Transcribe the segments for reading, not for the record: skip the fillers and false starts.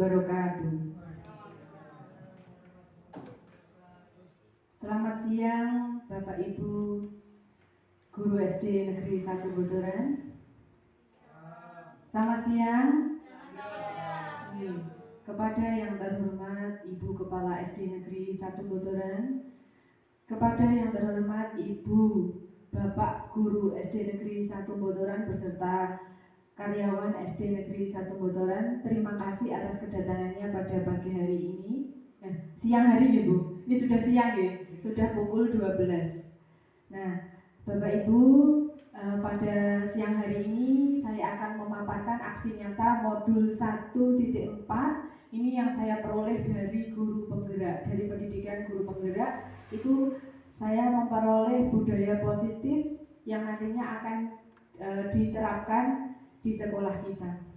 wabarakatuh. Selamat siang Bapak Ibu Guru SD Negeri 1 Botoran. Selamat siang. Kepada yang terhormat Ibu Kepala SD Negeri 1 Botoran, kepada yang terhormat Ibu Bapak Guru SD Negeri 1 Botoran beserta karyawan SD Negeri 1 Botoran, terima kasih atas kedatangannya pada pagi hari ini. Siang hari ya Bu, ini sudah siang ya, sudah pukul 12. Nah Bapak Ibu, pada siang hari ini saya akan memaparkan aksi nyata modul 1.4. Ini yang saya peroleh dari guru penggerak, dari pendidikan guru penggerak. Itu saya memperoleh budaya positif yang nantinya akan diterapkan di sekolah kita.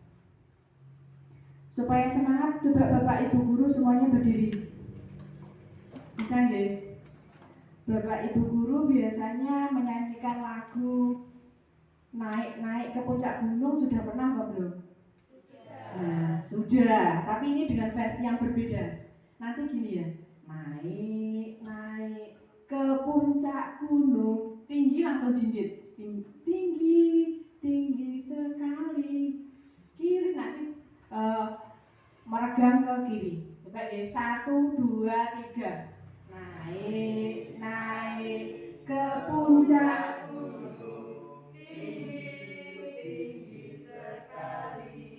Supaya semangat, coba Bapak Ibu guru semuanya berdiri. Bisa nggak? Bapak Ibu guru biasanya menyanyikan lagu naik-naik ke puncak gunung, sudah pernah apa belum? Sudah, tapi ini dengan versi yang berbeda. Nanti gini ya, naik ke puncak gunung, tinggi langsung jinjit, tinggi sekali, kiri nanti meregang ke kiri. Coba ya, 1, 2, 3. Naik ke puncak gunung, tinggi sekali.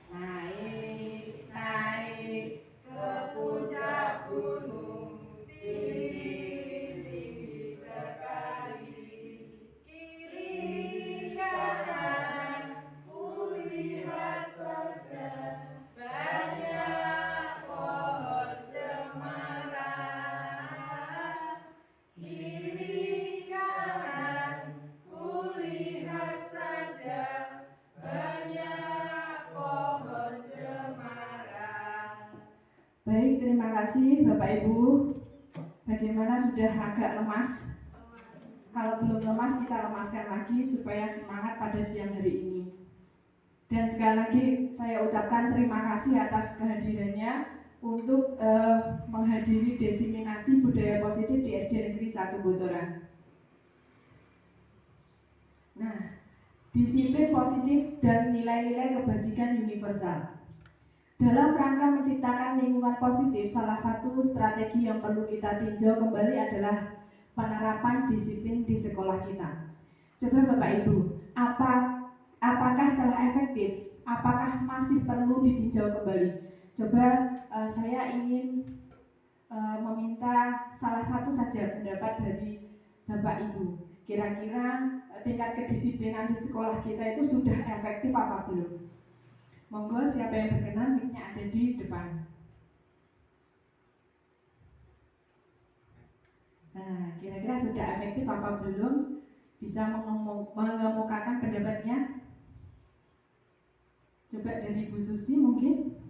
Naik ke puncak gunung, tinggi sekali. Kiri kanan kulihat saja, banyak pohon cemara. Kiri kanan kulihat saja, banyak pohon cemara. Baik, terima kasih Bapak Ibu. Bagaimana, sudah agak lemas? Kalau belum lemas, kita lemaskan lagi supaya semangat pada siang hari ini. Dan sekali lagi saya ucapkan terima kasih atas kehadirannya untuk menghadiri diseminasi budaya positif di SD Negeri 1 Botoran. Nah, disiplin positif dan nilai-nilai kebajikan universal. Dalam rangka menciptakan lingkungan positif, salah satu strategi yang perlu kita tinjau kembali adalah penerapan disiplin di sekolah kita. Coba Bapak Ibu, apakah telah efektif? Apakah masih perlu ditinjau kembali? Coba saya ingin meminta salah satu saja pendapat dari Bapak Ibu. Kira-kira tingkat kedisiplinan di sekolah kita itu sudah efektif apa belum? Monggo, siapa yang berkenan, mic-nya ada di depan. Nah, kira-kira sudah efektif apa belum? Bisa mengemukakan pendapatnya? Coba dari Bu Susi mungkin.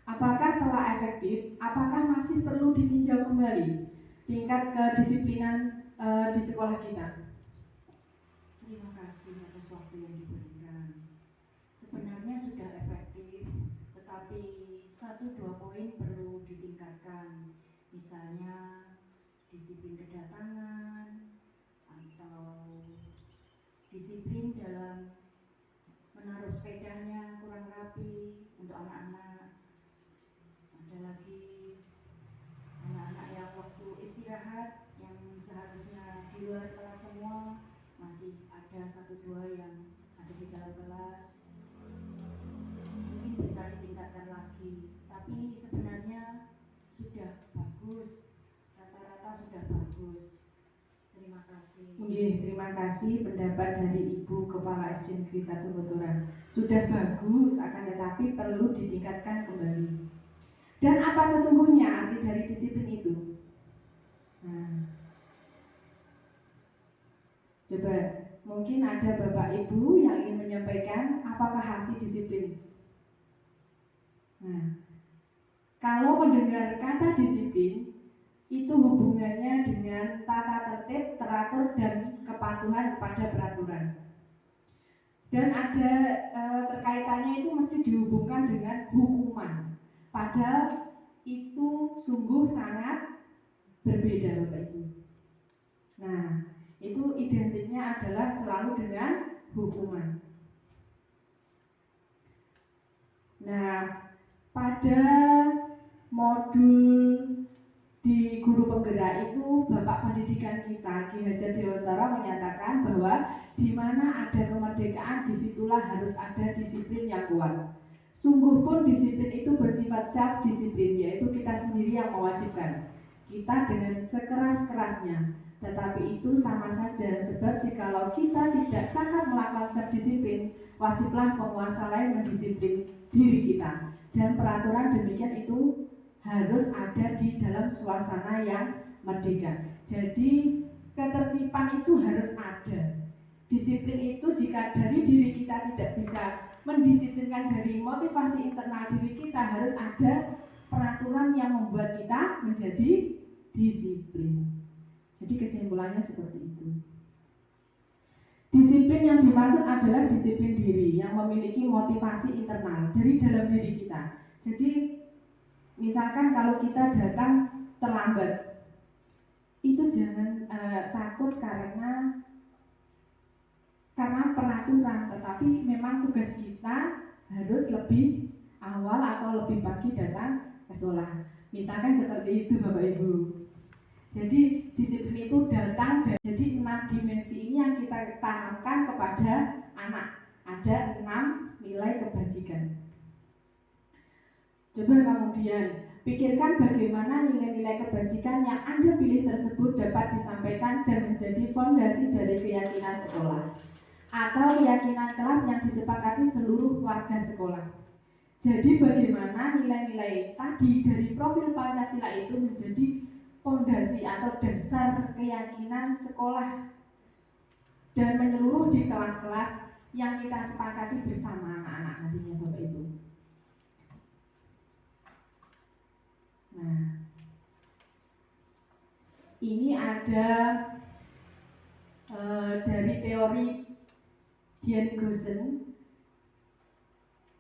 Apakah telah efektif? Apakah masih perlu ditinjau kembali tingkat kedisiplinan di sekolah kita? Terima kasih atas waktu yang diberikan. Sebenarnya sudah efektif, tetapi 1-2 poin perlu ditingkatkan. Misalnya disiplin kedatangan atau disiplin dalam menaruh sepedanya kurang rapi untuk anak-anak. Ada lagi anak-anak yang waktu istirahat yang seharusnya di luar kelas semua, masih ada 1-2 yang ada di dalam kelas. Mungkin bisa ditingkatkan lagi, tapi sebenarnya sudah bagus, rata-rata sudah bagus. Terima kasih. Terima kasih pendapat dari Ibu Kepala SD Negeri 1 Botoran. Sudah bagus, akan tetapi perlu ditingkatkan kembali. Dan apa sesungguhnya arti dari disiplin itu? Nah, coba mungkin ada Bapak Ibu yang ingin menyampaikan apakah arti disiplin. Nah, kalau mendengar kata disiplin, itu hubungannya dengan tata tertib, teratur, dan kepatuhan kepada peraturan. Dan ada terkaitannya itu mesti dihubungkan dengan hukuman. Padahal itu sungguh sangat berbeda Bapak Ibu. Nah, itu identiknya adalah selalu dengan hukuman. Nah, pada modul di guru penggerak itu Bapak Pendidikan kita Ki Hajar Dewantara menyatakan bahwa di mana ada kemerdekaan disitulah harus ada disiplin yang kuat. Sungguh pun disiplin itu bersifat self disiplin, yaitu kita sendiri yang mewajibkan kita dengan sekeras-kerasnya. Tetapi itu sama saja, sebab jikalau kita tidak cakap melakukan self disiplin, wajiblah penguasa lain mendisiplin diri kita. Dan peraturan demikian itu harus ada di dalam suasana yang merdeka. Jadi ketertiban itu harus ada. Disiplin itu jika dari diri kita tidak bisa mendisiplinkan dari motivasi internal diri kita, harus ada peraturan yang membuat kita menjadi disiplin. Jadi kesimpulannya seperti itu. Disiplin yang dimaksud adalah disiplin diri yang memiliki motivasi internal dari dalam diri kita. Jadi misalkan kalau kita datang terlambat, itu jangan takut karena peraturan, tetapi memang tugas kita harus lebih awal atau lebih pagi datang ke sekolah. Misalkan seperti itu Bapak Ibu. Jadi disiplin itu datang dari, jadi 6 dimensi ini yang kita tanamkan kepada anak. Ada 6 nilai kebajikan. Coba kemudian pikirkan bagaimana nilai-nilai kebajikan yang Anda pilih tersebut dapat disampaikan dan menjadi fondasi dari keyakinan sekolah atau keyakinan kelas yang disepakati seluruh warga sekolah. Jadi bagaimana nilai-nilai tadi dari profil Pancasila itu menjadi fondasi atau dasar keyakinan sekolah dan menyeluruh di kelas-kelas yang kita sepakati bersama anak-anak nantinya Bapak Ibu. Nah, ini ada dari teori Dian Goosen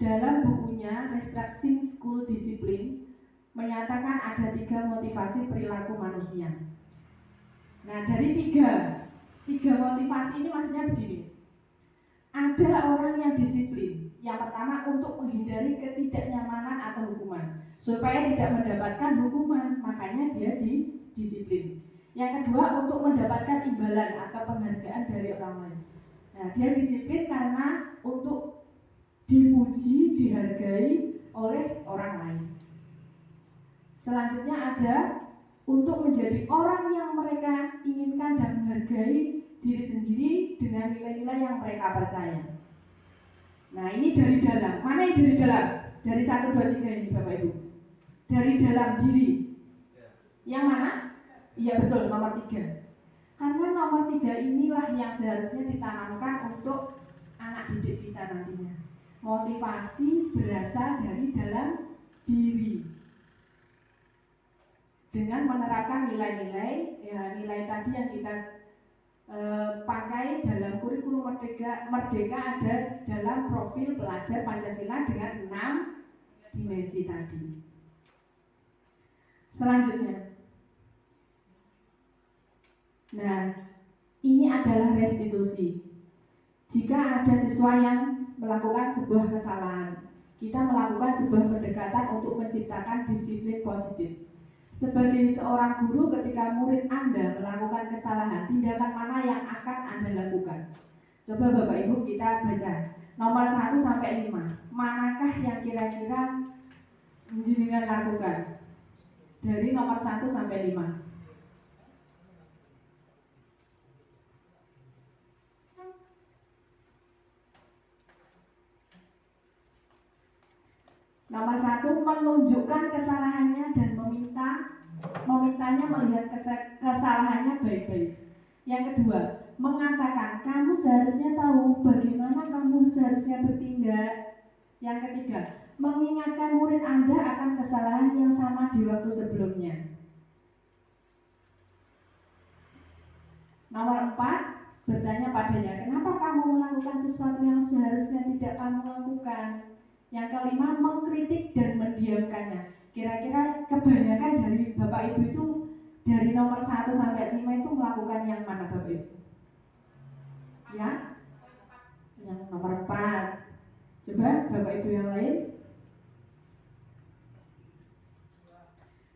dalam bukunya Restructuring School Discipline menyatakan ada 3 motivasi perilaku manusia. Nah, dari tiga motivasi ini maksudnya begini. Ada orang yang disiplin. Yang pertama untuk menghindari ketidaknyamanan atau hukuman, supaya tidak mendapatkan hukuman, makanya dia disiplin. Yang kedua untuk mendapatkan imbalan atau penghargaan dari orang lain. Nah, dia disiplin karena untuk dipuji, dihargai oleh orang lain. Selanjutnya ada untuk menjadi orang yang mereka inginkan dan menghargai diri sendiri dengan nilai-nilai yang mereka percaya. Nah, ini dari dalam. Mana yang dari dalam? Dari 1, 2, 3 ini Bapak Ibu. Dari dalam diri. Yang mana? Iya betul, nomor 3. Karena nomor 3 inilah yang seharusnya ditanamkan untuk anak didik kita nantinya. Motivasi berasal dari dalam diri. Dengan menerapkan nilai-nilai, ya nilai tadi yang kita pakai dalam kurikulum merdeka ada dalam profil pelajar Pancasila dengan 6 dimensi tadi. Selanjutnya, nah ini adalah restitusi. Jika ada siswa yang melakukan sebuah kesalahan, kita melakukan sebuah pendekatan untuk menciptakan disiplin positif. Sebagai seorang guru, ketika murid Anda melakukan kesalahan, tindakan mana yang akan Anda lakukan? Coba Bapak Ibu kita baca nomor 1 sampai 5. Manakah yang kira-kira jenengan lakukan? Dari nomor 1 sampai 5. Nomor 1, menunjukkan kesalahannya dan memintanya melihat kesalahannya baik-baik. Yang kedua, mengatakan kamu seharusnya tahu bagaimana kamu seharusnya bertindak. Yang ketiga, mengingatkan murid Anda akan kesalahan yang sama di waktu sebelumnya. Nomor 4, bertanya padanya, kenapa kamu melakukan sesuatu yang seharusnya tidak kamu lakukan? Yang kelima, mengkritik dan mendiamkannya. Kira-kira kebanyakan dari Bapak Ibu itu dari nomor 1 sampai 5 itu melakukan yang mana Bapak Ibu? Ya? Yang nomor 4. Coba Bapak Ibu yang lain.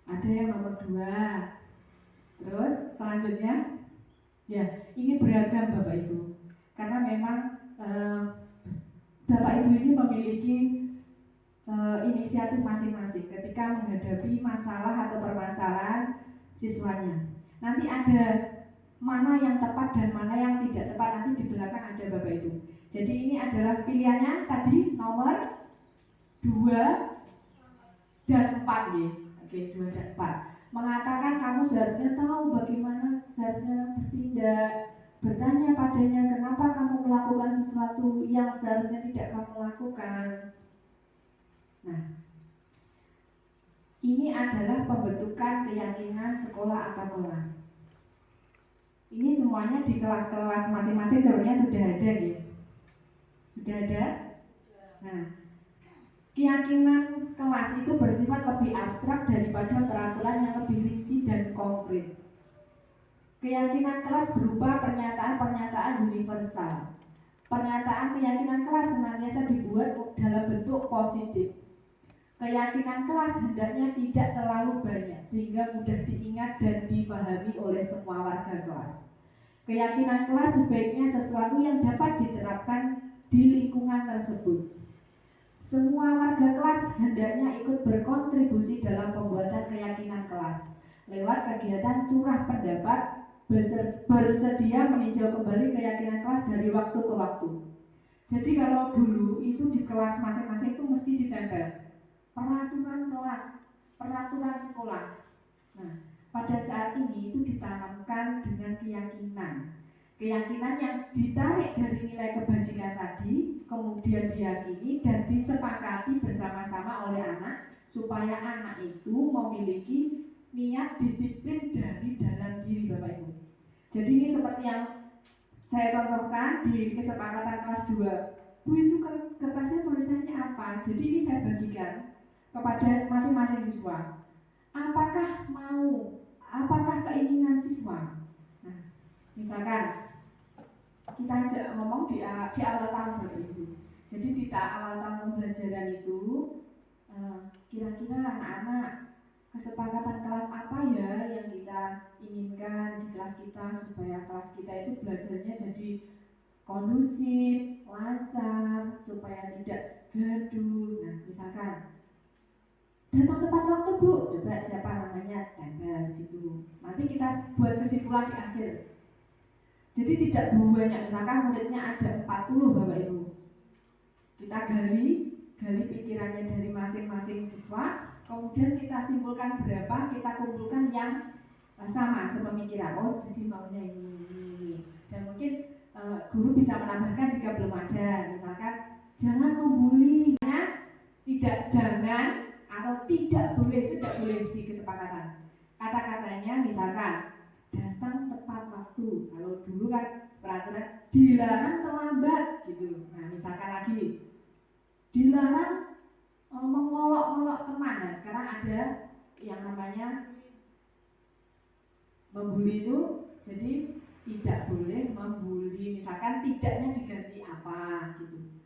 Ada yang nomor 2. Terus selanjutnya, ya ini beragam Bapak Ibu. Karena memang Bapak Ibu ini memiliki inisiatif masing-masing ketika menghadapi masalah atau permasalahan siswanya. Nanti ada mana yang tepat dan mana yang tidak tepat, nanti di belakang ada Bapak Ibu. Jadi ini adalah pilihannya tadi nomor 2 dan 4 ya. Oke, 2 dan 4. Mengatakan kamu seharusnya tahu bagaimana seharusnya bertindak. Bertanya padanya, kenapa kamu melakukan sesuatu yang seharusnya tidak kamu lakukan. Nah, ini adalah pembentukan keyakinan sekolah atau kelas. Ini semuanya di kelas-kelas masing-masing sebenarnya sudah ada ya. Sudah ada? Nah, keyakinan kelas itu bersifat lebih abstrak daripada peraturan yang lebih rinci dan konkret. Keyakinan kelas berupa pernyataan-pernyataan universal. Pernyataan keyakinan kelas senantiasa dibuat dalam bentuk positif. Keyakinan kelas hendaknya tidak terlalu banyak sehingga mudah diingat dan dipahami oleh semua warga kelas. Keyakinan kelas sebaiknya sesuatu yang dapat diterapkan di lingkungan tersebut. Semua warga kelas hendaknya ikut berkontribusi dalam pembuatan keyakinan kelas lewat kegiatan curah pendapat, bersedia meninjau kembali keyakinan kelas dari waktu ke waktu. Jadi kalau dulu itu di kelas masing-masing itu mesti ditempel peraturan kelas, peraturan sekolah. Nah, pada saat ini itu ditanamkan dengan keyakinan. Keyakinan yang ditarik dari nilai kebajikan tadi, kemudian diyakini dan disepakati bersama-sama oleh anak, supaya anak itu memiliki niat disiplin dari dalam diri Bapak Ibu. Jadi ini seperti yang saya contohkan di kesepakatan kelas 2. Bu, itu kertasnya tulisannya apa? Jadi ini saya bagikan kepada masing-masing siswa. Apakah mau? Apakah keinginan siswa? Nah, misalkan kita ajak ngomong di awal tahun Bapak Ibu. Jadi di awal tahun pembelajaran itu kira-kira anak-anak kesepakatan kelas apa ya yang kita inginkan di kelas kita supaya kelas kita itu belajarnya jadi kondusif, lancar, supaya tidak gaduh. Nah, misalkan datang tepat waktu Bu, coba siapa namanya tempel di situ. Nanti kita buat kesimpulan di akhir. Jadi tidak banyak, misalkan muridnya ada 40 Bapak Ibu. Kita gali pikirannya dari masing-masing siswa, kemudian kita simpulkan berapa, kita kumpulkan yang sama sepemikiran. Oh, jadi maunya ini. Dan mungkin guru bisa menambahkan jika belum ada. Misalkan jangan membuli, tidak jangan atau tidak boleh di kesepakatan. Kata-katanya misalkan datang tepat waktu. Kalau dulu kan peraturan dilarang terlambat gitu. Nah, misalkan lagi dilarang mengolok-olok teman. Nah, sekarang ada yang namanya membuli itu, jadi tidak boleh membuli. Misalkan tidaknya diganti apa gitu.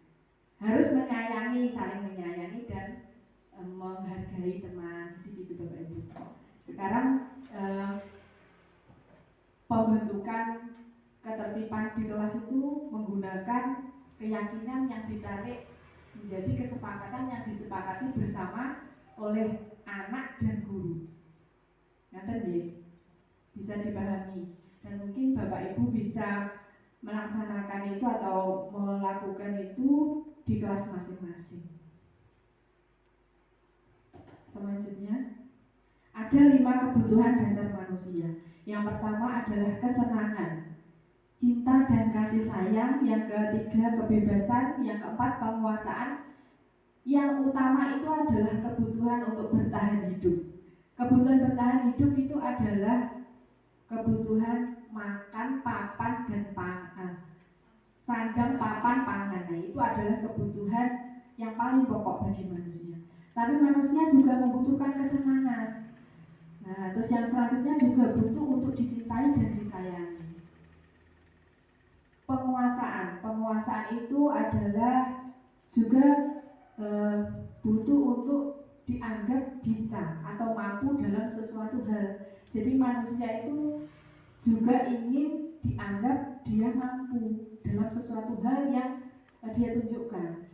Harus menyayangi, saling menyayangi dan menghargai teman. Jadi gitu Bapak Ibu. Sekarang pembentukan ketertiban di kelas itu menggunakan keyakinan yang ditarik menjadi kesepakatan yang disepakati bersama oleh anak dan guru. Nanti bisa dipahami dan mungkin Bapak Ibu bisa melaksanakan itu atau melakukan itu di kelas masing-masing. Selanjutnya, ada 5 kebutuhan dasar manusia. Yang pertama adalah kesenangan, cinta dan kasih sayang. Yang ketiga kebebasan. Yang keempat penguasaan. Yang utama itu adalah kebutuhan untuk bertahan hidup. Kebutuhan bertahan hidup itu adalah kebutuhan makan, papan, dan sandang, papan, pangan. Nah, itu adalah kebutuhan yang paling pokok bagi manusia. Tapi manusia juga membutuhkan kesenangan. Nah, terus yang selanjutnya juga butuh untuk dicintai dan disayangi. Penguasaan itu adalah juga butuh untuk dianggap bisa atau mampu dalam sesuatu hal. Jadi manusia itu juga ingin dianggap dia mampu dalam sesuatu hal yang dia tunjukkan.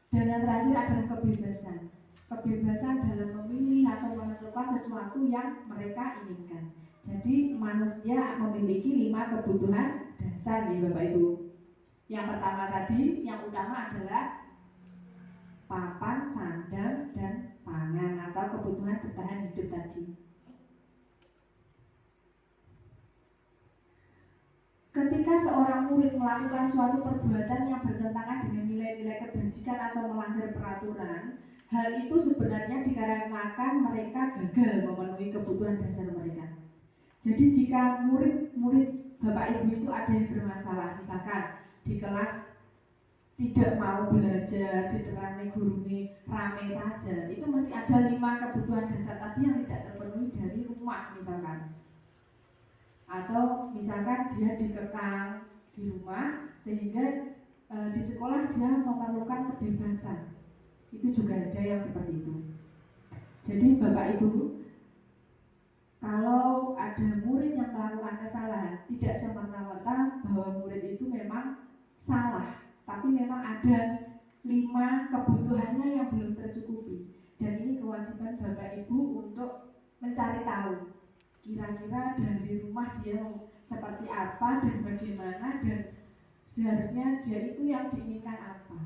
Dan yang terakhir adalah kebebasan. Kebebasan dalam memilih atau menentukan sesuatu yang mereka inginkan. Jadi manusia memiliki 5 kebutuhan dasar nih Bapak Ibu. Yang pertama tadi, yang utama adalah papan, sandang, dan pangan atau kebutuhan bertahan hidup tadi. Ketika seorang murid melakukan suatu perbuatan yang bertentangan dengan nilai-nilai kebajikan atau melanggar peraturan, hal itu sebenarnya dikarenakan mereka gagal memenuhi kebutuhan dasar mereka. Jadi jika murid-murid Bapak Ibu itu ada yang bermasalah, misalkan di kelas tidak mau belajar, diterani gurune rame saja, itu mesti ada 5 kebutuhan dasar tadi yang tidak terpenuhi dari rumah misalkan. Atau misalkan dia dikekang di rumah sehingga di sekolah dia memerlukan kebebasan. Itu juga ada yang seperti itu. Jadi Bapak Ibu, kalau ada murid yang melakukan kesalahan, tidak semerta-merta bahwa murid itu memang salah, tapi memang ada 5 kebutuhannya yang belum tercukupi. Dan ini kewajiban Bapak Ibu untuk mencari tahu kira-kira dari rumah dia seperti apa dan bagaimana, dan seharusnya dia itu yang diinginkan apa.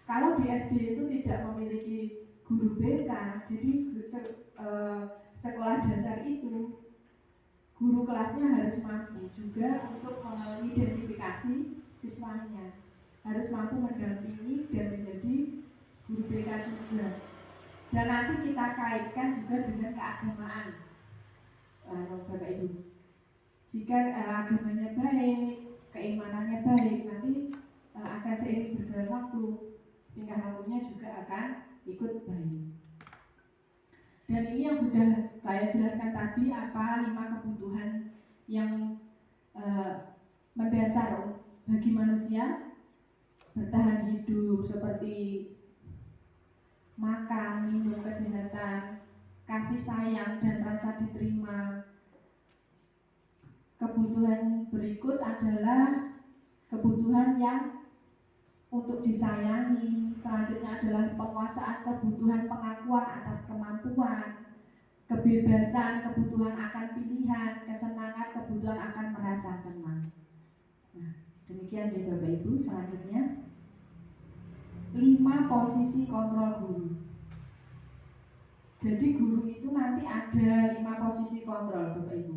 Kalau di SD itu tidak memiliki guru BK, jadi sekolah dasar itu guru kelasnya harus mampu juga untuk mengidentifikasi siswanya, harus mampu mendampingi dan menjadi guru BK juga. Dan nanti kita kaitkan juga dengan keagamaan. Bapak Ibu, jika agamanya baik, keimanannya baik, nanti akan seiring berjalan waktu tingkah lakunya juga akan ikut baik. Dan ini yang sudah saya jelaskan tadi, apa 5 kebutuhan yang mendasar bagi manusia bertahan hidup, seperti makan, minum, kesehatan, kasih sayang, dan rasa diterima. Kebutuhan berikut adalah kebutuhan yang untuk disayangi. Selanjutnya adalah penguasaan kebutuhan pengakuan atas kemampuan, kebebasan, kebutuhan akan pilihan, kesenangan, kebutuhan akan merasa senang. Nah, demikian deh Bapak Ibu. Selanjutnya 5 posisi kontrol guru. Jadi guru itu nanti ada 5 posisi kontrol Bapak Ibu.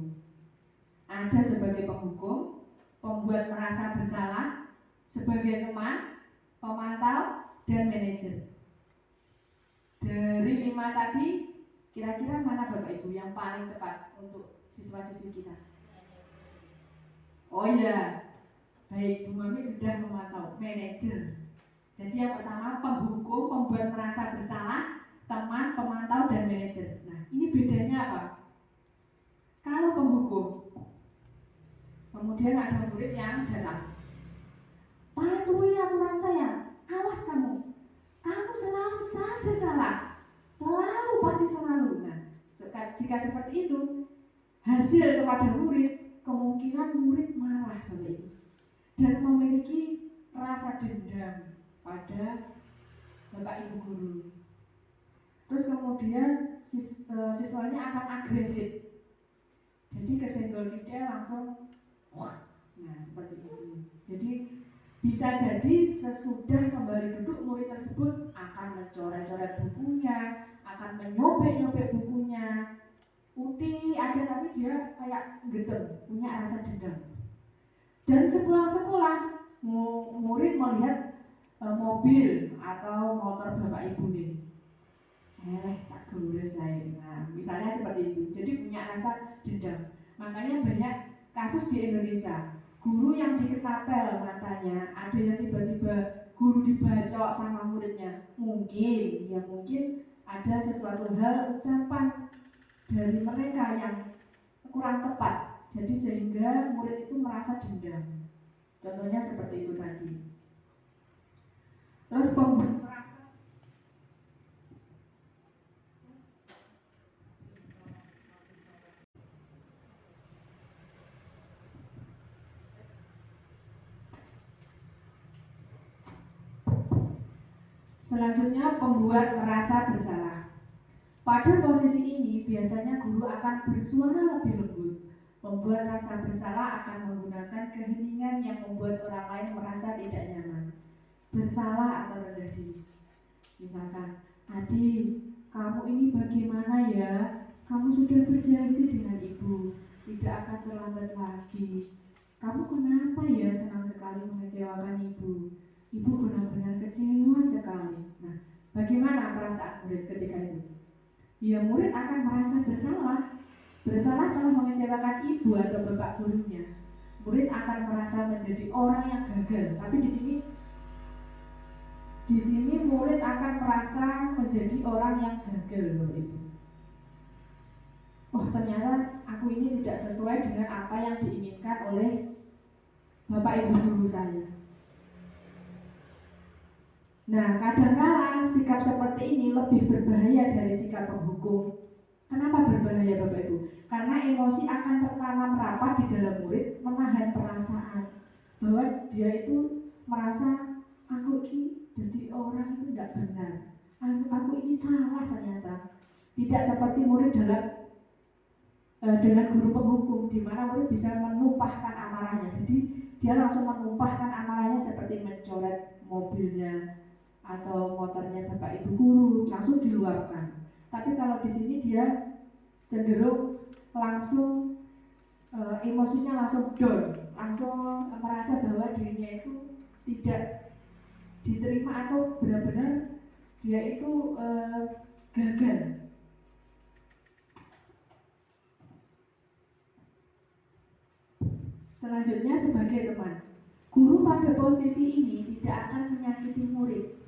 Ada sebagai penghukum, pembuat merasa bersalah, sebagai teman, pemantau, dan manajer. Dari 5 tadi, kira-kira mana Bapak Ibu yang paling tepat untuk siswa-siswi kita? Oh iya, baik, Bu Mami sudah memantau, manajer. Jadi yang pertama penghukum, pembuat merasa bersalah, teman, pemantau, dan manajer. Nah, ini bedanya apa? Kalau penghukum, kemudian ada murid yang datang, patuhi aturan saya, awas kamu selalu saja salah, selalu pasti selalu. Nah, jika seperti itu, hasil kepada murid, kemungkinan murid marah Bapak Ibu, dan memiliki rasa dendam pada Bapak Ibu guru. Terus kemudian siswanya akan agresif, jadi kesenggol lidah langsung wah. Nah, seperti itu. Jadi bisa jadi sesudah kembali duduk, murid tersebut akan mencoret-coret bukunya, akan menyobek-nyobek bukunya, uti aja, tapi dia kayak getem, punya rasa dendam. Dan sepulang sekolah, murid melihat mobil atau motor Bapak Ibu nih, tak gurus saya. Nah, misalnya seperti itu. Jadi punya rasa dendam. Makanya banyak kasus di Indonesia, Guru yang diketapel matanya, ada yang tiba-tiba guru dibacok sama muridnya. Mungkin ada sesuatu hal ucapan dari mereka yang kurang tepat, jadi sehingga murid itu merasa dendam. Contohnya seperti itu tadi. Terus selanjutnya, pembuat merasa bersalah. Pada posisi ini biasanya guru akan bersuara lebih lembut. Membuat rasa bersalah akan menggunakan keheningan yang membuat orang lain merasa tidak nyaman. Bersalah atau rendah diri. Misalkan, "Adi, kamu ini bagaimana ya? Kamu sudah berjanji dengan ibu tidak akan terlambat lagi. Kamu kenapa ya senang sekali mengecewakan ibu? Ibu benar-benar kecewa sekali." Nah, bagaimana perasaan murid ketika itu? Ya, murid akan merasa bersalah telah mengecewakan ibu atau bapak gurunya. Murid akan merasa menjadi orang yang gagal. Tapi di sini murid akan merasa menjadi orang yang gagal, Bapak Ibu. Oh, ternyata aku ini tidak sesuai dengan apa yang diinginkan oleh bapak ibu guru saya. Nah, kadangkala sikap seperti ini lebih berbahaya dari sikap penghukum. Kenapa berbahaya, Bapak Ibu? Karena emosi akan tertanam rapat di dalam murid, menahan perasaan bahwa dia itu merasa, aku ini jadi orang itu tidak benar, aku ini salah ternyata. Tidak seperti murid dengan guru penghukum, di mana murid bisa menumpahkan amarahnya. Jadi dia langsung menumpahkan amarahnya seperti mencoret mobilnya atau motornya bapak ibu guru, langsung diluapkan. Tapi kalau di sini dia cenderung langsung emosinya langsung down, langsung merasa bahwa dirinya itu tidak diterima atau benar-benar dia itu gagal. Selanjutnya, sebagai teman, guru pada posisi ini tidak akan menyakiti murid,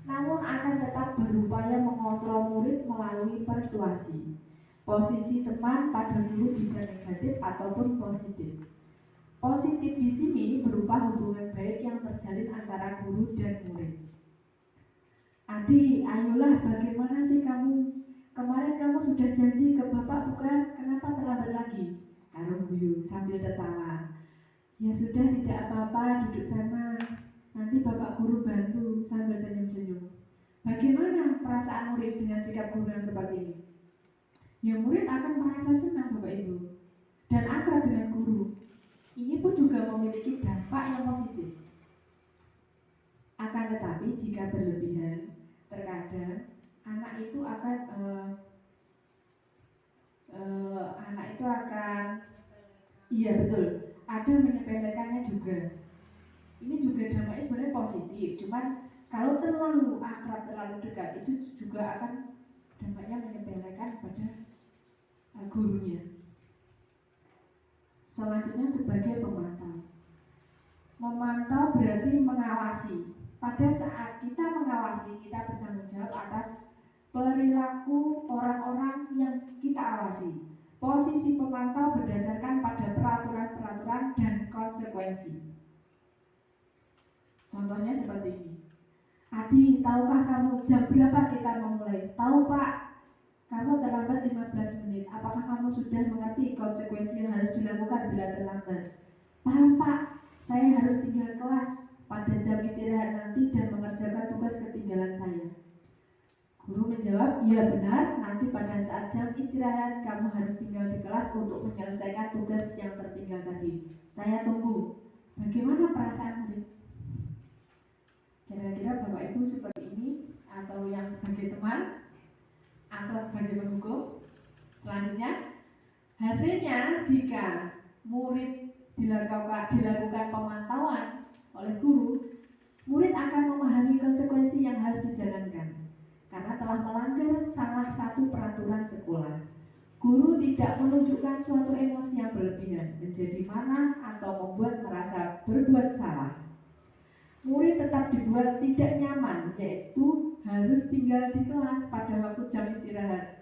namun akan tetap berupaya mengontrol murid melalui persuasi. Posisi teman pada guru bisa negatif ataupun positif. Positif di sini berupa hubungan baik yang terjalin antara guru dan murid. "Adi, ayolah, bagaimana sih kamu? Kemarin kamu sudah janji ke bapak bukan? Kenapa terlambat lagi?" Karo guyu sambil tertawa. "Ya sudah, tidak apa-apa, duduk sana. Nanti bapak guru bantu," sambil senyum-senyum. Bagaimana perasaan murid dengan sikap guru yang seperti ini? Ya, murid akan merasa senang, Bapak Ibu, dan akrab dengan guru. Ini pun juga memiliki dampak yang positif. Akan tetapi jika berlebihan, terkadang anak itu akan iya betul, ada menyepelekannya juga. Ini juga dampaknya sebenarnya positif, cuman kalau terlalu akrab, terlalu dekat, itu juga akan dampaknya menyepelekan pada gurunya. Selanjutnya, sebagai pemantau. Memantau berarti mengawasi. Pada saat kita mengawasi, kita bertanggung jawab atas perilaku orang-orang yang kita awasi. Posisi pemantau berdasarkan pada peraturan-peraturan dan konsekuensi. Contohnya seperti ini. "Adi, tahukah kamu jam berapa kita memulai?" "Tahu, Pak." "Kamu terlambat 15 menit. Apakah kamu sudah mengerti konsekuensi yang harus dilakukan bila terlambat?" "Paham, Pak. Saya harus tinggal kelas pada jam istirahat nanti dan mengerjakan tugas ketinggalan saya." Guru menjawab, "Iya benar, nanti pada saat jam istirahat kamu harus tinggal di kelas untuk menyelesaikan tugas yang tertinggal tadi. Saya tunggu." Bagaimana perasaan murid? Kira-kira Bapak Ibu seperti ini, atau yang sebagai teman, atau sebagai penghukum? Selanjutnya, hasilnya jika murid dilakukan pemantauan oleh guru, murid akan memahami konsekuensi yang harus dijalankan karena telah melanggar salah satu peraturan sekolah. Guru tidak menunjukkan suatu emosi yang berlebihan, menjadi marah atau membuat merasa berbuat salah. Murid tetap dibuat tidak nyaman, yaitu harus tinggal di kelas pada waktu jam istirahat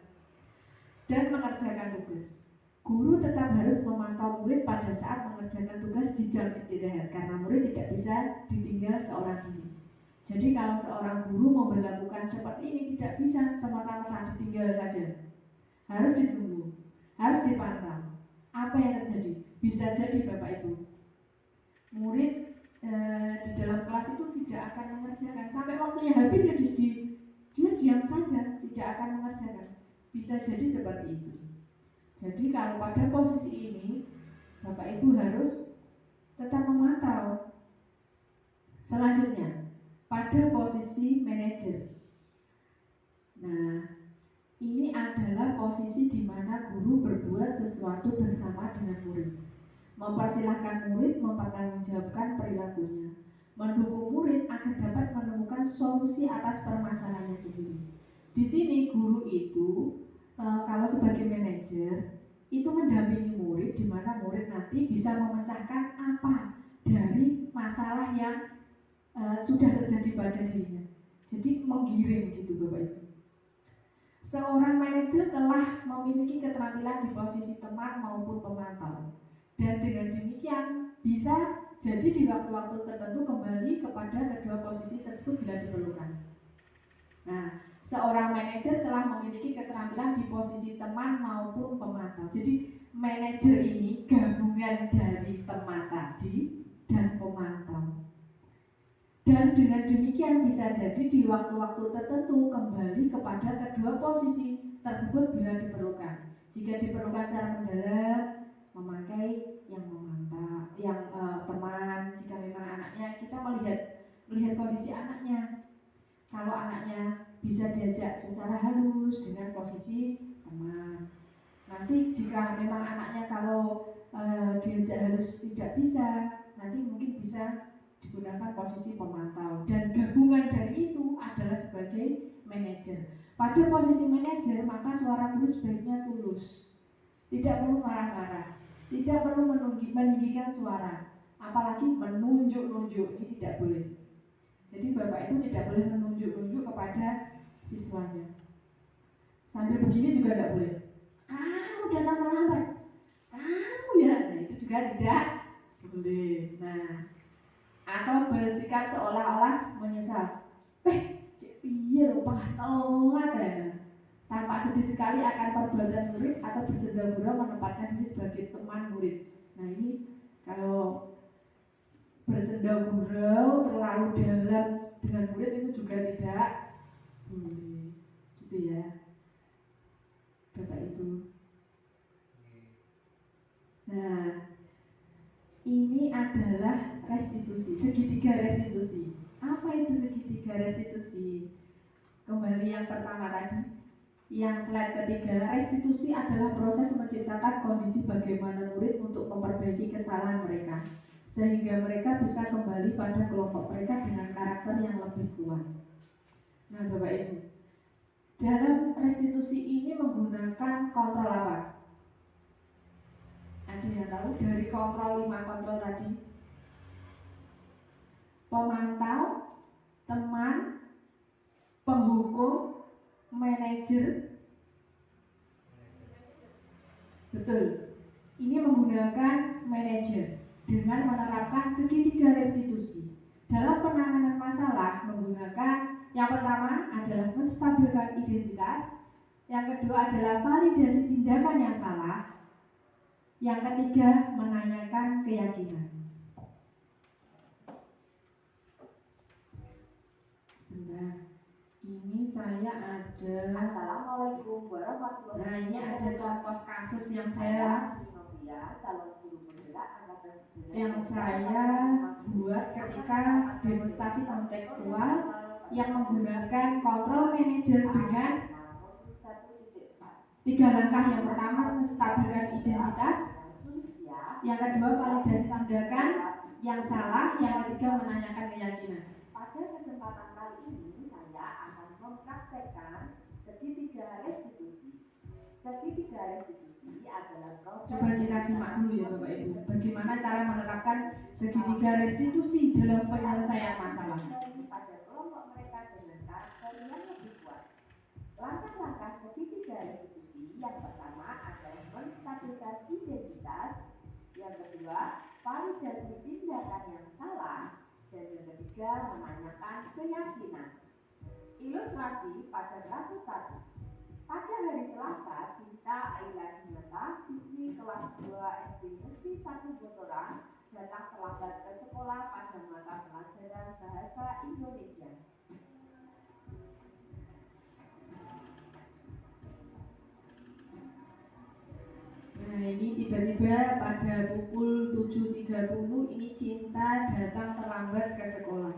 dan mengerjakan tugas. Guru tetap harus memantau murid pada saat mengerjakan tugas di jam istirahat karena murid tidak bisa ditinggal seorang diri. Jadi kalau seorang guru memberlakukan seperti ini tidak bisa semata-mata ditinggal saja. Harus ditunggu, harus dipantau. Apa yang terjadi? Bisa jadi Bapak Ibu, murid di dalam kelas itu tidak akan mengerjakan sampai waktunya habis ya dia diam saja, tidak akan mengerjakan. Bisa jadi seperti itu. Jadi kalau pada posisi ini Bapak Ibu harus tetap memantau. Selanjutnya pada posisi manajer. Nah, ini adalah posisi di mana guru berbuat sesuatu bersama dengan murid. Mempersilahkan murid mempertanggungjawabkan perilakunya, mendukung murid agar dapat menemukan solusi atas permasalahannya sendiri. Di sini guru itu kalau sebagai manajer itu mendampingi murid, di mana murid nanti bisa memecahkan apa dari masalah yang sudah terjadi pada dirinya. Jadi menggiring gitu Bapak Ibu. Seorang manajer telah memiliki keterampilan di posisi teman maupun pemantau. Dan dengan demikian bisa jadi di waktu-waktu tertentu kembali kepada kedua posisi tersebut bila diperlukan. Nah, seorang manajer telah memiliki keterampilan di posisi teman maupun pemantau. Jadi manajer ini gabungan dari teman tadi dan pemantau. Dan dengan demikian bisa jadi di waktu-waktu tertentu kembali kepada kedua posisi tersebut bila diperlukan. Jika diperlukan secara mendalam, memakai yang memantau, yang teman. Jika memang anaknya, kita melihat kondisi anaknya. Kalau anaknya bisa diajak secara halus dengan posisi teman. Nanti jika memang anaknya kalau diajak halus tidak bisa, nanti mungkin bisa digunakan posisi pemantau. Dan gabungan dari itu adalah sebagai manajer. Pada posisi manajer maka suara guru sebaiknya tulus, tidak perlu marah-marah, tidak perlu meninggikan suara, apalagi menunjuk-nunjuk, ini tidak boleh. Jadi Bapak Ibu tidak boleh menunjuk-nunjuk kepada siswanya. Sambil begini juga tidak boleh. Kamu datang terlambat, kamu ya, nah itu juga tidak boleh. Nah, atau bersikap seolah-olah menyesal. Iya lupa telat ya. Tampak sedih sekali akan perbuatan murid atau bersenda-gurau menempatkan diri sebagai teman murid. Nah ini kalau bersenda-gurau terlalu dalam dengan murid itu juga tidak boleh, gitu ya Bapak Ibu. Nah ini adalah restitusi, segitiga restitusi. Apa itu segitiga restitusi? Kembali yang pertama tadi, yang slide ketiga, restitusi adalah proses menciptakan kondisi bagaimana murid untuk memperbaiki kesalahan mereka sehingga mereka bisa kembali pada kelompok mereka dengan karakter yang lebih kuat. Nah Bapak Ibu, dalam restitusi ini menggunakan kontrol apa? Ada yang tahu dari kontrol 5 kontrol tadi? Pemantau, teman, penghukum, manajer. Betul. Ini menggunakan manajer dengan menerapkan segitiga restitusi. Dalam penanganan masalah menggunakan yang pertama adalah menstabilkan identitas, yang kedua adalah validasi tindakan yang salah, yang ketiga menanyakan keyakinan. Sebentar. Ini saya ada. Assalamualaikum warahmatullahi wabarakatuh. Nah ini ada contoh kasus yang saya buat ketika demonstrasi kontekstual yang menggunakan kontrol manajer dengan 3 langkah. Yang pertama menstabilkan identitas, yang kedua validasi tindakan yang salah, yang ketiga menanyakan keyakinan. Pada kesempatan kali ini saya akan mempraktekkan segitiga restitusi. Segitiga restitusi adalah proses. Coba kita simak dulu ya Bapak Ibu, bagaimana cara menerapkan segitiga restitusi dalam penyelesaian masalah. Pada kelompok mereka dengan karakter yang lebih kuat. Langkah-langkah segitiga restitusi yang pertama adalah menstabilkan identitas, yang kedua validasi tindakan yang salah, dan yang ketiga menanyakan keyakinan. Ilustrasi pada kasus 1. Pada hari Selasa, Cinta Aila Dinata, siswi kelas 2 SD Negeri 1 Botoran, datang terlambat ke sekolah pada mata pelajaran Bahasa Indonesia. Nah ini tiba-tiba pada pukul 7.30 ini Cinta datang terlambat ke sekolah.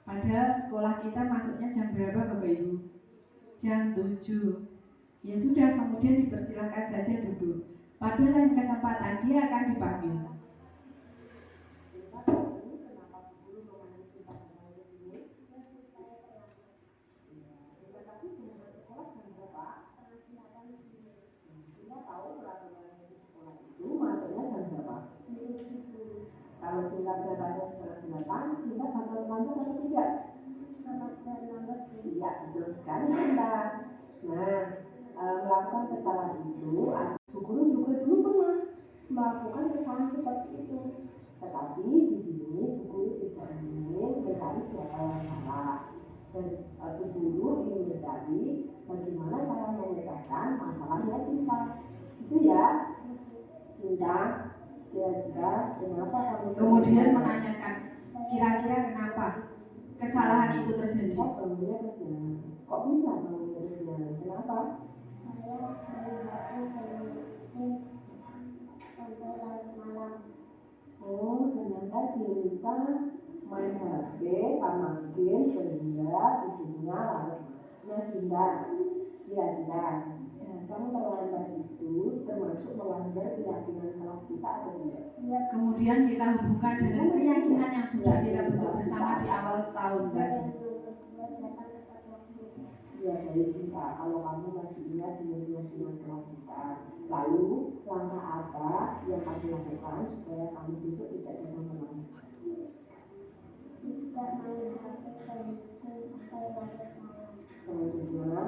Padahal sekolah kita masuknya jam berapa Bapak Ibu? Jam 7. Ya sudah, kemudian dipersilakan saja duduk. Pada lain kesempatan dia akan dipanggil. Kalau Cinta berangkatnya setengah 8, Cinta bakal terlambat atau tidak? Iya, betul sekali Cinta. Nah, melakukan kesalahan itu, Bu Guru juga dulu pernah melakukan kesalahan seperti itu. Tetapi di sini Bu Guru tidak ingin mencari siapa yang salah, dan Bu Guru ingin mencari bagaimana cara memecahkan masalahnya Cinta. Itu ya, Cinta. Kira-kira kenapa kamu Kemudian menanyakan, kira-kira kenapa kesalahan itu terjadi? Kok bisa kamu terusnya? Kenapa? Oh, ternyata Cinta main HP sama game sehingga hidupnya larut. Nah Cinta, lihat-lihat, datang terlambat itu termasuk melanggar keyakinan kelas kita atau tidak? Kemudian kita hubungkan dengan keyakinan yang sudah kita bentuk bersama di awal tahun tadi. Ya baik Cinta, kalau kamu masih ingat dengan keyakinan kelas kita, lalu langkah apa yang kamu lakukan supaya kamu besok tidak datang terlambat? Tidak main HP sampai larut malam. Selanjutnya,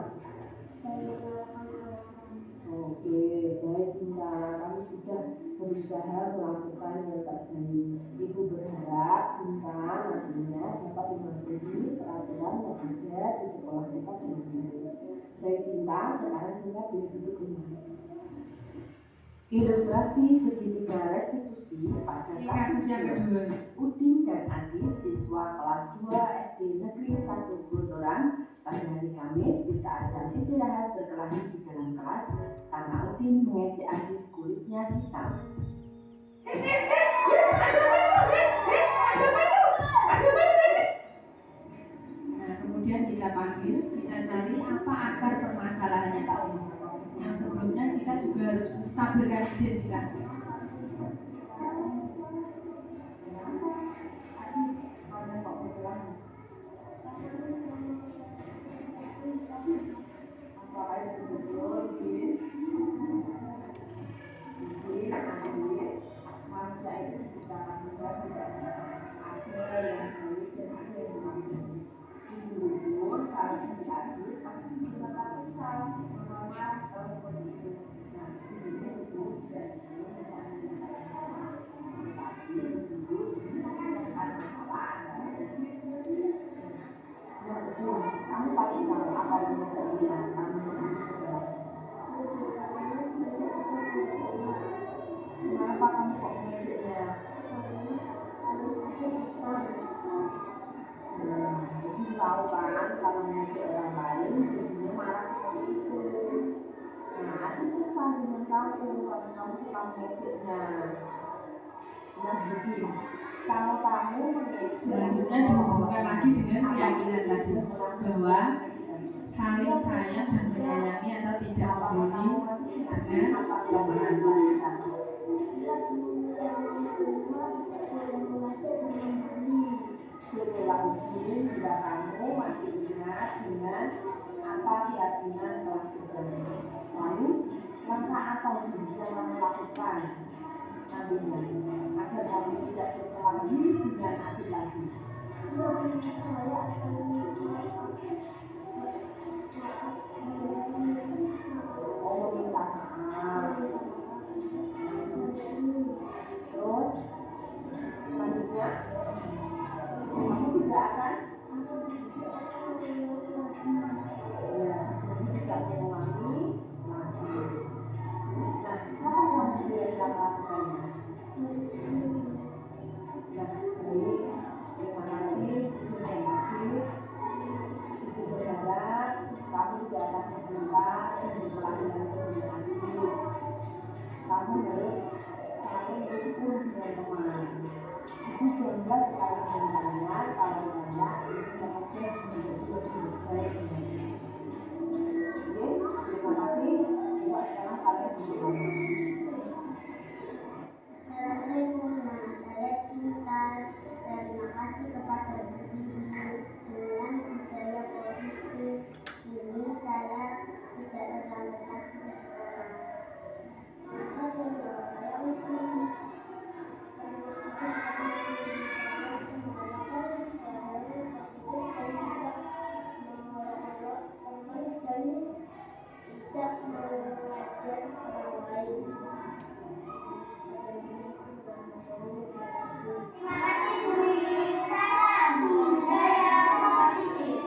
oke, baik Cinta, kamu sudah berusaha melakukan yang terbaik. Ibu berharap Cinta nantinya dapat mematuhi peraturan yang ada di sekolah kita dengan baik. Baik Cinta, sekarang Cinta boleh duduk kembali. Ilustrasi segitiga restitusi pada Kasus yang kedua. Udin dan Adit, siswa kelas 2 SD Negeri 1 Botoran, pada hari Kamis di saat jam istirahat berkelahi di dalam kelas karena Udin mengejek Adit kulitnya hitam. Nah kemudian kita panggil, kita cari apa akar permasalahannya tadi. Yang sebelumnya kita juga harus menstabilkan identitas. Kamu pasti tahu apa yang terjadi. Kenapa kamu kok mengejeknya? Jadi tahu kan kalau mengejek orang lain jadinya marah seperti itu. Nah, aku kesal dengan kamu karena kamu suka mengejeknya. Nah, begini, kalau kamu mengejek, Selanjutnya dihubungkan lagi dengan keyakinan tadi bahwa saling sayang dan menyayangi atau tidak membuli dengan kelemahan. Syukurlah mungkin jika kamu masih ingat dengan apa keyakinan kelas kita. Lalu langkah apa sih yang kamu lakukan nantinya agar kamu tidak terulang dengan aksi lagi? Saya akan minta maaf. Terus selanjutnya kamu tidak akan ya, jadi tidak mengulangi lagi. Nah, apa yang bisa lakukannya? Ya, baik. Terima kasih sudah hadir. Ibu berharap kamu tidak akan terlibat di pelajaran pembinaan ini. Kamu harus saling rukun dengan teman. Ibu bangga sekali mendengarnya kalau banyak ini bekerja menjadi lebih baik. Oke, terima kasih. Coba sekarang kalian berdoa. Assalamualaikum, nama saya Cinta. Terima kasih kepada Bu Bibi. Dengan budaya positif ini saya tidak terlambat lagi ke sekolah. Terima kasih nama saya Uti. Terima kasih karena mengajarkan pelajaran positif dan tidak mengolok-olok teman dan tidak mengajar orang lain. Terima kasih Bu Wiwi. Salam budaya positif.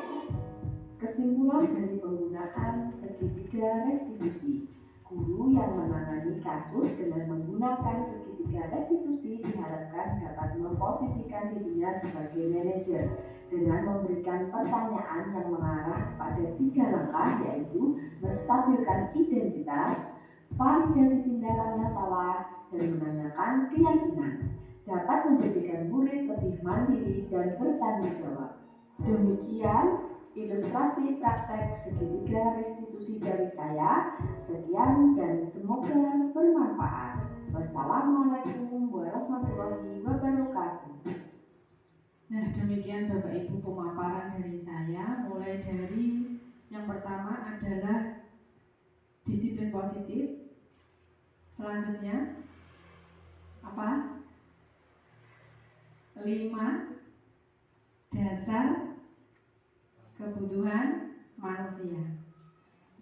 Kesimpulan dari penggunaan segitiga restitusi. Guru yang menangani kasus dengan menggunakan segitiga restitusi diharapkan dapat memposisikan dirinya sebagai manajer dengan memberikan pertanyaan yang mengarah pada 3 langkah, yaitu menstabilkan identitas, validasi tindakan masalah, dan menanyakan keyakinan. Dapat menjadikan murid lebih mandiri dan bertanggung jawab. Demikian ilustrasi praktek segitiga restitusi dari saya. Sekian dan semoga bermanfaat. Wassalamualaikum warahmatullahi wabarakatuh. Nah, demikian Bapak Ibu pemaparan dari saya. Mulai dari yang pertama adalah disiplin positif. Selanjutnya apa? 5 dasar kebutuhan manusia.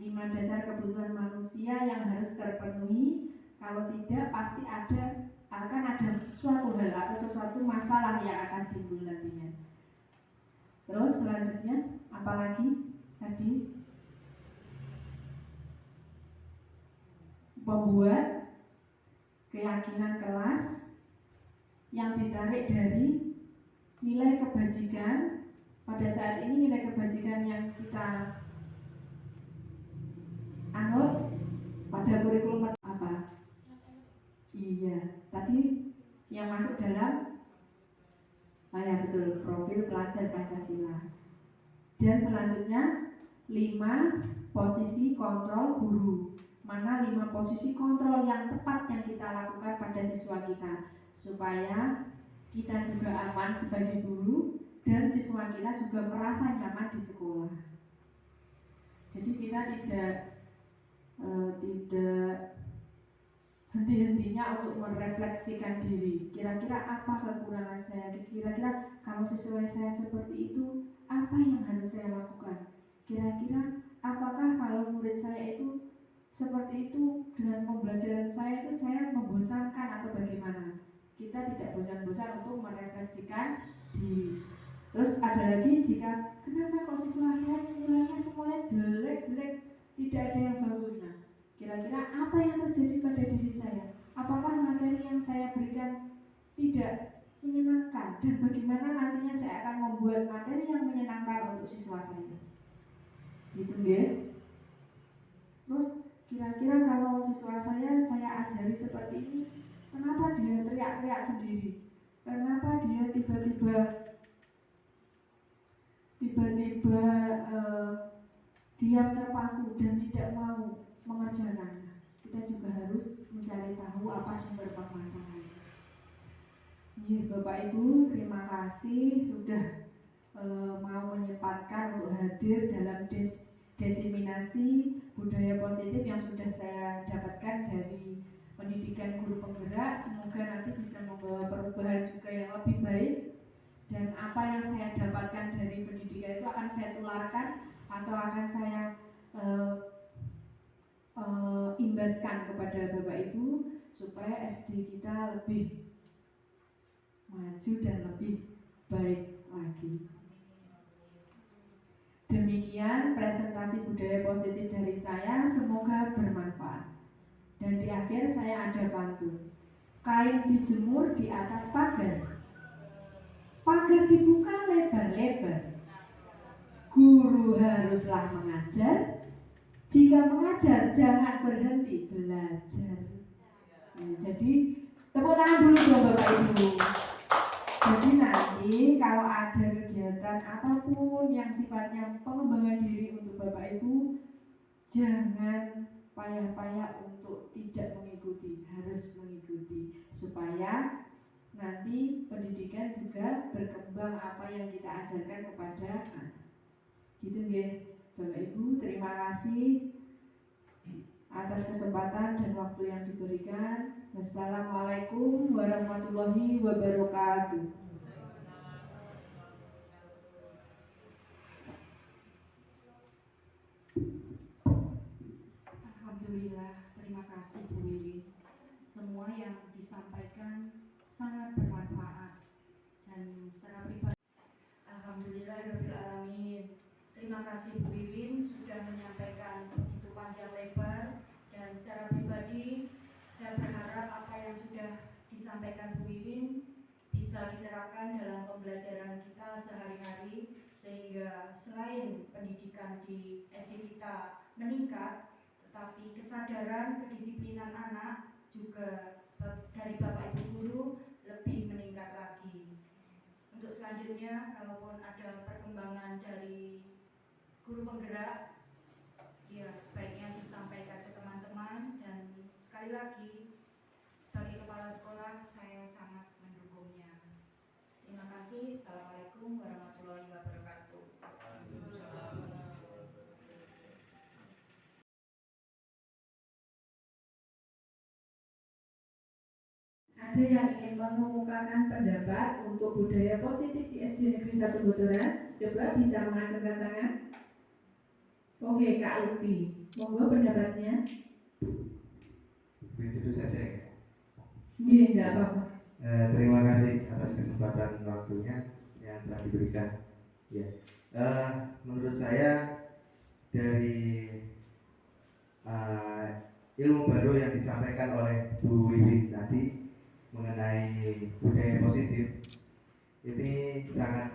5 dasar kebutuhan manusia yang harus terpenuhi. Kalau tidak, pasti akan ada sesuatu hal atau sesuatu masalah yang akan timbul nantinya. Terus selanjutnya apalagi tadi? Membuat keyakinan kelas yang ditarik dari nilai kebajikan. Pada saat ini nilai kebajikan yang kita anut pada kurikulum apa? Iya, tadi yang masuk dalam ya betul, profil pelajar Pancasila. Dan selanjutnya 5 posisi kontrol guru. Mana 5 posisi kontrol yang tepat yang kita lakukan pada siswa kita, supaya kita juga aman sebagai guru dan siswa kita juga merasa nyaman di sekolah. Jadi kita tidak henti-hentinya untuk merefleksikan diri. Kira-kira apa kekurangan saya? Kira-kira kalau siswa saya seperti itu, apa yang harus saya lakukan? Kira-kira apakah kalau murid saya itu seperti itu, dengan pembelajaran saya itu saya membosankan atau bagaimana? Kita tidak bosan-bosan untuk merefleksikan diri. Terus ada lagi, jika kenapa kok siswa saya nilainya semuanya jelek-jelek, tidak ada yang bagus. Nah, kira-kira apa yang terjadi pada diri saya? Apakah materi yang saya berikan tidak menyenangkan? Dan bagaimana nantinya saya akan membuat materi yang menyenangkan untuk siswa saya? Gitu ya. Terus kira-kira kalau siswa saya ajari seperti ini, kenapa dia teriak-teriak sendiri? Kenapa dia tiba-tiba diam terpaku dan tidak mau mengerjakan? Kita juga harus mencari tahu apa sumber permasalahan. Ya, Bapak Ibu, terima kasih sudah mau menyempatkan untuk hadir dalam diseminasi budaya positif yang sudah saya dapatkan dari pendidikan guru penggerak. Semoga nanti bisa membawa perubahan juga yang lebih baik, dan apa yang saya dapatkan dari pendidikan itu akan saya tularkan atau akan saya imbaskan kepada Bapak Ibu supaya SD kita lebih maju dan lebih baik lagi. Demikian presentasi budaya positif dari saya, semoga bermanfaat. Dan di akhir saya ada pantun. Kain dijemur di atas pagar, pagar dibuka lebar-lebar. Guru haruslah mengajar, jika mengajar jangan berhenti belajar. Nah, jadi tepuk tangan dulu dong Bapak Ibu. Jadi nanti kalau ada kegiatan apapun yang sifatnya pengembangan diri untuk Bapak Ibu, jangan payah-payah untuk tidak mengikuti, harus mengikuti supaya nanti pendidikan juga berkembang apa yang kita ajarkan kepada anak. Gitu nggih, Bapak Ibu, terima kasih atas kesempatan dan waktu yang diberikan. Wassalamualaikum warahmatullahi wabarakatuh. Alhamdulillah, terima kasih Bu Wiwin. Semua yang disampaikan sangat bermanfaat dan secara pribadi alhamdulillahirabbil alamin. Terima kasih Bu Wiwin sudah menyampaikan begitu panjang lebar, dan secara pribadi saya berharap apa yang sudah disampaikan Bu Wiwin bisa diterapkan dalam pembelajaran kita sehari-hari, sehingga selain pendidikan di SD kita meningkat, tetapi kesadaran kedisiplinan anak juga dari Bapak Ibu guru lebih meningkat lagi. Untuk selanjutnya, kalaupun ada perkembangan dari guru penggerak, ya sebaiknya disampaikan ke teman-teman. Dan sekali lagi, sebagai kepala sekolah saya sangat mendukungnya. Terima kasih. Assalamualaikum warahmatullahi wabarakatuh. Ada yang ingin mengemukakan pendapat untuk budaya positif di SD Negeri 1 Botoran? Coba bisa mengacungkan tangan. Oke, Kak Lupi, monggo pendapatnya. Begitu saja ya. Nggih, enggak apa-apa. Terima kasih atas kesempatan waktunya yang telah diberikan. Ya, menurut saya dari ilmu baru yang disampaikan oleh Bu Wiwin tadi mengenai budaya positif ini sangat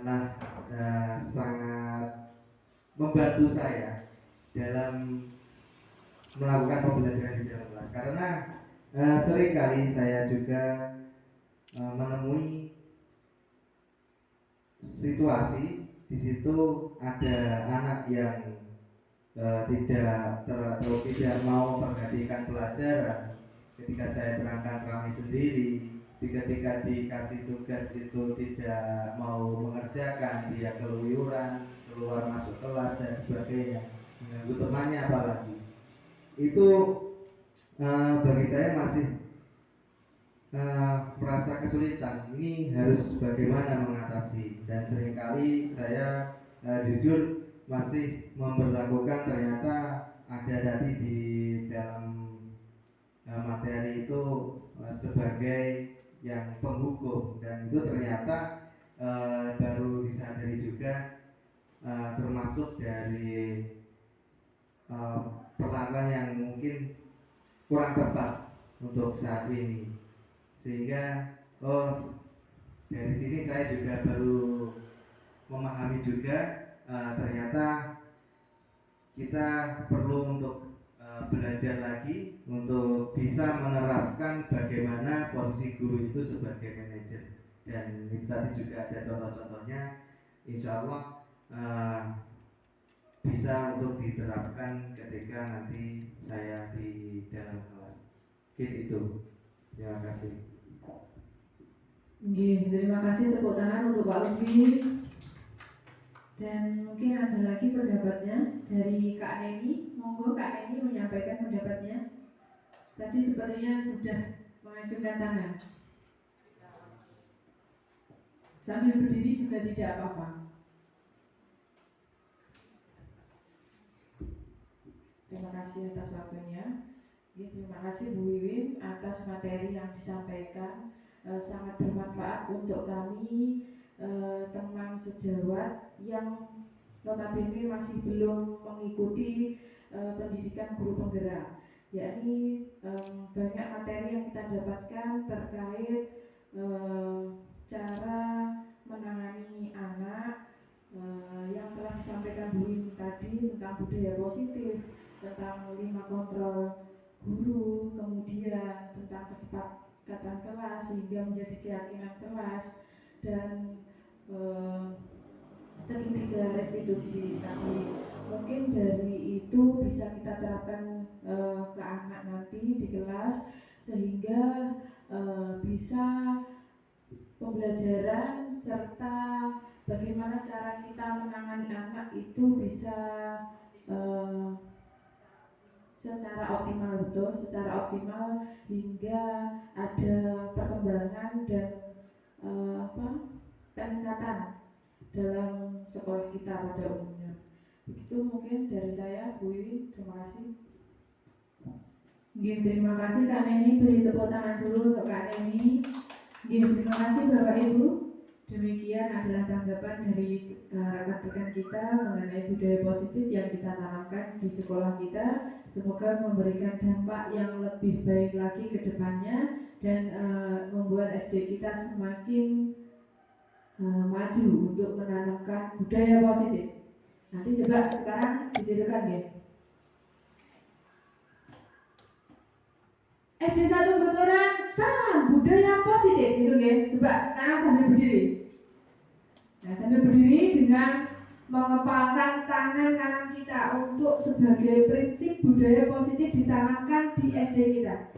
membantu saya dalam melakukan pembelajaran di dalam kelas, karena seringkali saya juga menemui situasi di situ ada anak yang tidak mau memperhatikan pelajaran. Ketika saya terangkan ramai sendiri, ketika dikasih tugas itu tidak mau mengerjakan, dia keluyuran, keluar masuk kelas dan sebagainya, mengganggu temannya apalagi. Itu bagi saya masih merasa kesulitan. Ini harus bagaimana mengatasi, dan seringkali saya jujur masih memperlakukan, ternyata ada tadi di dalam materi itu sebagai yang penghukum, dan itu ternyata baru disadari juga termasuk dari perlakuan yang mungkin kurang tepat untuk saat ini, sehingga dari sini saya juga baru memahami juga ternyata kita perlu untuk belajar lagi untuk bisa menerapkan bagaimana posisi guru itu sebagai manajer, dan itu tadi juga ada contoh-contohnya. Insya Allah bisa untuk diterapkan ketika nanti saya di dalam kelas. Mungkin itu. Terima kasih. Nggih, terima kasih, tepuk tangan untuk Pak Lupi. Dan mungkin ada lagi pendapatnya dari Kak Neni. monggo Kak Neni menyampaikan pendapatnya. Tadi sepertinya sudah mengajukan tangan. Sambil berdiri juga tidak apa-apa. Terima kasih atas waktunya. Terima kasih Bu Wiwin atas materi yang disampaikan, sangat bermanfaat untuk kami teman sejawat yang notabene masih belum mengikuti pendidikan guru penggerak. Yakni banyak materi yang kita dapatkan terkait cara menangani anak yang telah disampaikan Bu Wiwin tadi tentang budaya positif, tentang 5 kontrol guru, kemudian tentang kesepakatan kelas sehingga menjadi keyakinan kelas, dan segitiga restitusi tadi. Mungkin dari itu bisa kita terapkan ke anak nanti di kelas sehingga bisa pembelajaran serta bagaimana cara kita menangani anak itu bisa secara optimal, betul, secara optimal hingga ada perkembangan dan peningkatan dalam sekolah kita pada umumnya. Begitu mungkin dari saya, Bu Wiwin. Terima kasih. Terima kasih Kak Neni. Beri tepuk tangan dulu untuk Kak Neni. Terima kasih Bapak Ibu. Demikian adalah tanggapan dari rekan-rekan kita mengenai budaya positif yang kita tanamkan di sekolah kita. Semoga memberikan dampak yang lebih baik lagi ke depannya dan membuat SD kita semakin maju untuk menanamkan budaya positif. Nanti coba sekarang ditirukan ya. SD 1 Botoran, salam budaya positif gitu ya. Coba sekarang sambil berdiri. Nah, sambil berdiri dengan mengepalkan tangan kanan kita untuk sebagai prinsip budaya positif ditanamkan di SD kita.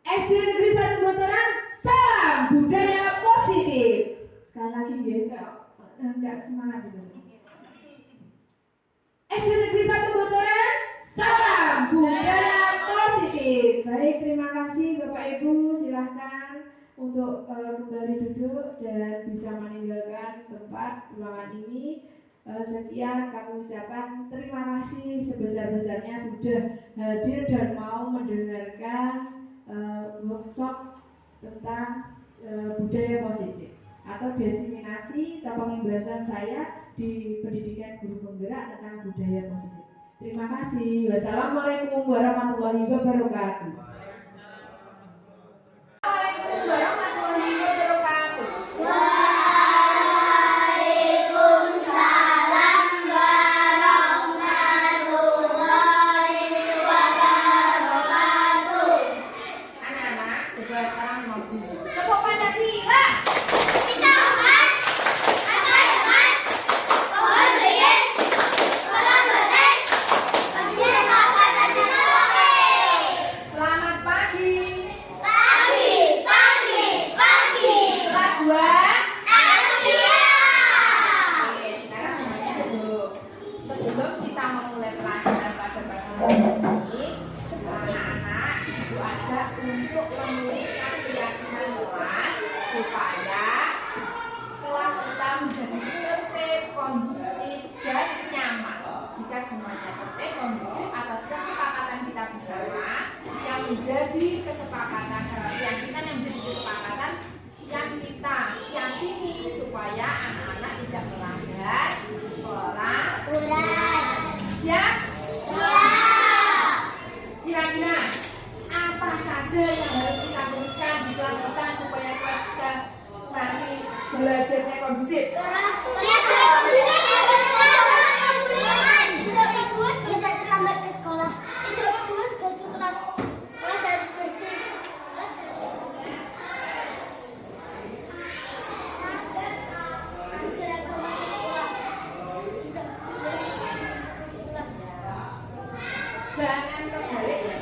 SD Negeri 1 Botoran, salam budaya positif. Sekali lagi ya, enggak semangat juga. SD Negeri 1 Botoran, salam budaya positif. Baik, terima kasih Bapak Ibu, silahkan untuk kembali duduk dan bisa meninggalkan tempat ruangan ini. Sekian kami ucapkan terima kasih sebesar-besarnya sudah hadir dan mau mendengarkan workshop tentang budaya positif atau diseminasi atau pengimbasan saya di pendidikan guru penggerak tentang budaya positif. Terima kasih. Wassalamualaikum warahmatullahi wabarakatuh. Belajarnya kondusif. Tidak terlambat ke sekolah. Tidak membuat baju kelas. Kelas harus bersih. Kelas harus bersih. Seragam sekolah. Tidak Jangan terbalik ya.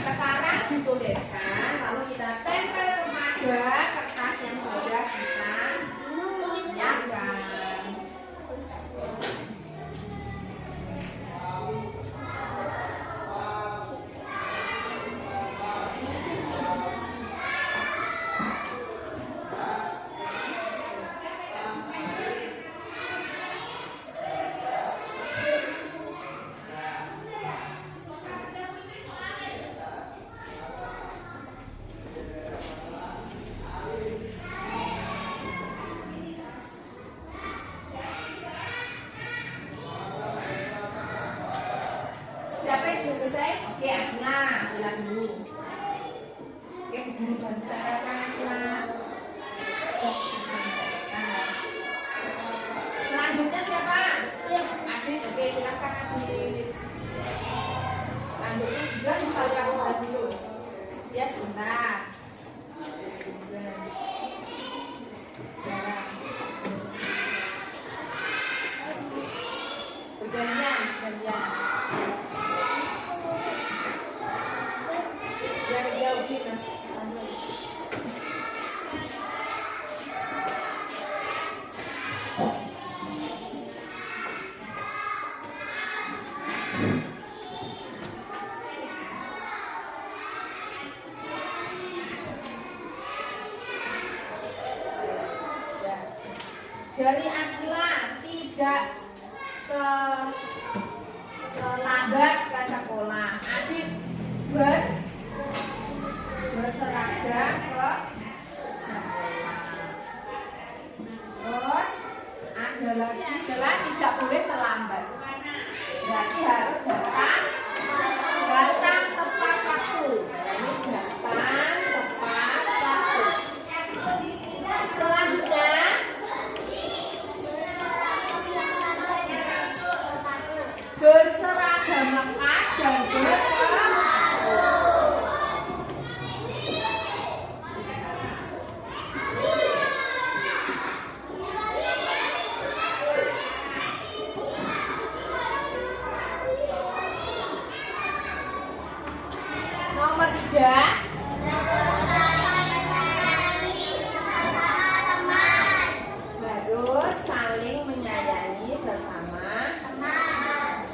Sekarang dituliskan, lalu kita tempel kepada kertas yang sudah kita tuliskan. Secara pelan-pelan. Selanjutnya siapa? Adit, oke silakan Adit. Lanjutnya juga bisa kamu dulu. Ya sebentar. Bergantian. Biar jauh kita. Dari Akila tidak terlambat ke sekolah. Adit berseragam ke sekolah. Terus ada lagi adalah tidak boleh terlambat. Berarti harus datang tepat waktu. Ini datang tepat waktu. Selanjutnya berseragam lengkap dan bersepatu. Nomor 3. Harus saling menyayangi sesama teman.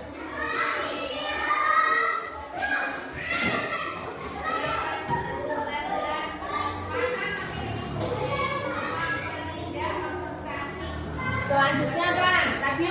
Selanjutnya apa? Tadi